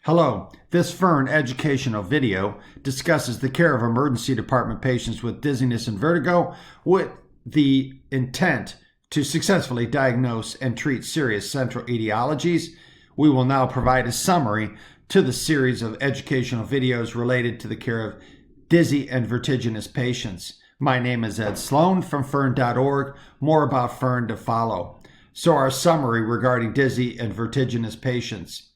Hello, this FERNE educational video discusses the care of emergency department patients with dizziness and vertigo with the intent to successfully diagnose and treat serious central etiologies. We will now provide a summary to the series of educational videos related to the care of dizzy and vertiginous patients. My name is Ed Sloan from FERNE.org. More about FERNE to follow. So our summary regarding dizzy and vertiginous patients.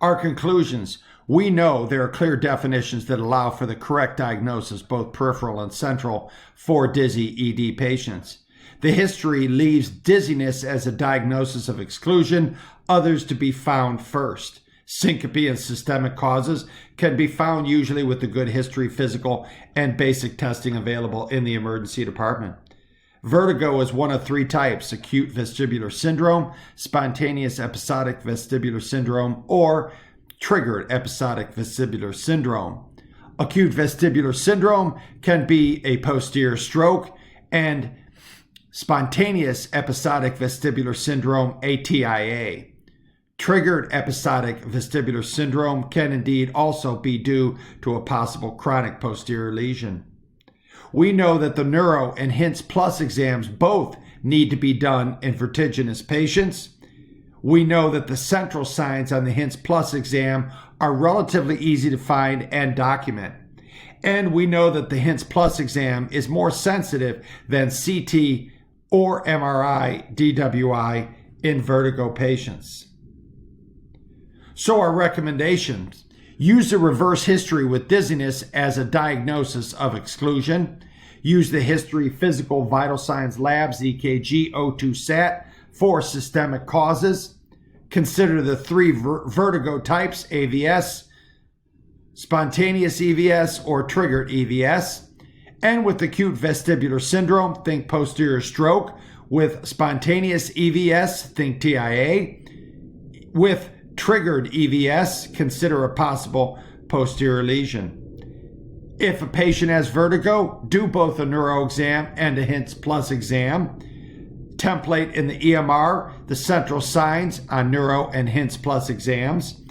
Our conclusions. We know there are clear definitions that allow for the correct diagnosis, both peripheral and central, for dizzy ED patients. The history leaves dizziness as a diagnosis of exclusion, others to be found first. Syncope and systemic causes can be found usually with the good history, physical, and basic testing available in the emergency department. Vertigo is one of three types: acute vestibular syndrome, spontaneous episodic vestibular syndrome, or triggered episodic vestibular syndrome. Acute vestibular syndrome can be a posterior stroke, and spontaneous episodic vestibular syndrome, ATIA. Triggered episodic vestibular syndrome can indeed also be due to a possible chronic posterior lesion. We know that the neuro and HINTS Plus exams both need to be done in vertiginous patients. We know that the central signs on the HINTS Plus exam are relatively easy to find and document. And we know that the HINTS Plus exam is more sensitive than CT or MRI DWI in vertigo patients. So our recommendations: use the reverse history with dizziness as a diagnosis of exclusion. Use the history, physical, vital signs labs, EKG, O2 sat for systemic causes. Consider the three vertigo types: AVS, spontaneous EVS, or triggered EVS. And with acute vestibular syndrome, think posterior stroke. With spontaneous EVS, think TIA. With triggered EVS, consider a possible posterior lesion. If a patient has vertigo, do both a neuro exam and a HINTS Plus exam. Template in the EMR the central signs on neuro and HINTS Plus exams.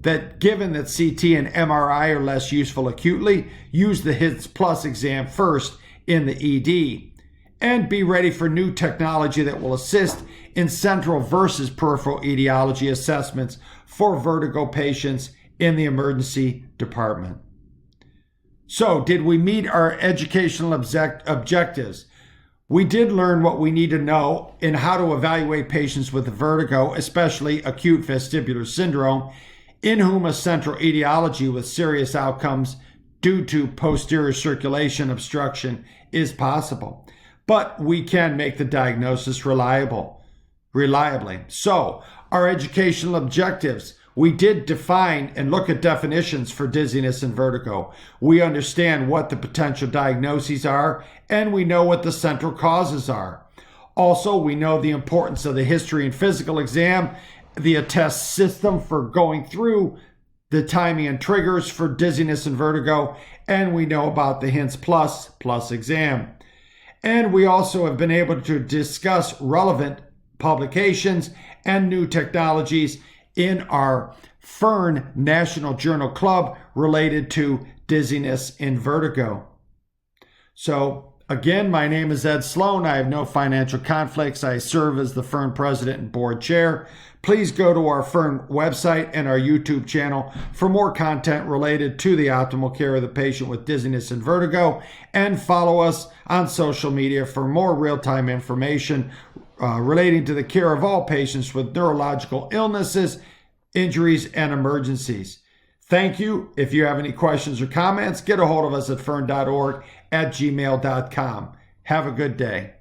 That given that CT and MRI are less useful acutely, use the HINTS Plus exam first in the ED. And be ready for new technology that will assist in central versus peripheral etiology assessments for vertigo patients in the emergency department. So, did we meet our educational objectives? We did learn what we need to know in how to evaluate patients with vertigo, especially acute vestibular syndrome, in whom a central etiology with serious outcomes due to posterior circulation obstruction is possible. But we can make the diagnosis reliably. So, our educational objectives: we did define and look at definitions for dizziness and vertigo. We understand what the potential diagnoses are, and we know what the central causes are. Also, we know the importance of the history and physical exam, the attest system for going through the timing and triggers for dizziness and vertigo, and we know about the HINTS Plus exam. And we also have been able to discuss relevant publications and new technologies in our FERNE National Journal Club related to dizziness and vertigo. So again, my name is Ed Sloan. I have no financial conflicts. I serve as the FERNE president and board chair. Please go to our FERNE website and our YouTube channel for more content related to the optimal care of the patient with dizziness and vertigo, and follow us on social media for more real-time information relating to the care of all patients with neurological illnesses, injuries, and emergencies. Thank you. If you have any questions or comments, get a hold of us at FERNE.org at gmail.com. Have a good day.